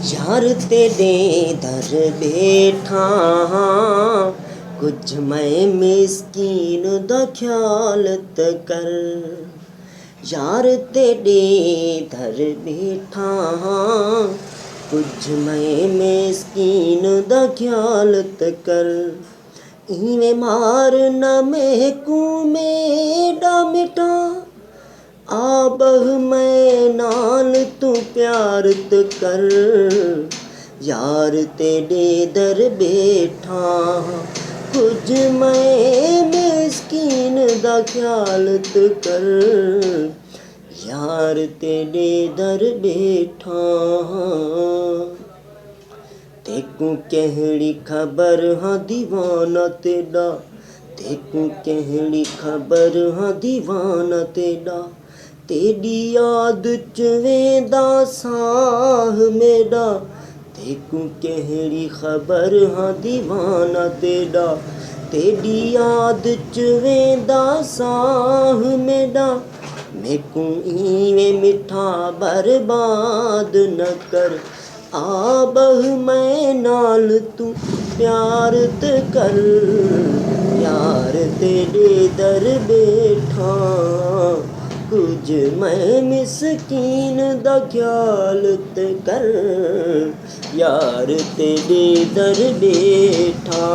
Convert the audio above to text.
यार तेरे दर बैठा हाँ, कुछ मैं मिस्कीन दा ख्यालत कर। यार तेरे दर बैठा हाँ, कुछ मैं मिस्कीन दा ख्यालत कर। इवें मार न महकू मेरा मिठा, आबह मैं नाल तू प्यार त कर। यार तेरे दर बैठा कुछ मैं मिस्कीन दा ख्याल त कर। यार तेरे दर बैठा तेकू कहड़ी खबर हाँ दीवाना तेरा, तेकू कहड़ी खबर हाँ दीवाना तेरा। तेरी याद च वेंदा साह मेरा, तेकू कहड़ी खबर हाँ दीवाना तेरा। तेरी याद च वेंदा साह मेरा, मैकू इवें मिठा बर्बाद न कर। आबह मैं नाल तू प्यार त कर। यार तेरे दर बैठा कुछ मैं मिस्कीन दा ख्याल त कर। यार तेरे दर बैठा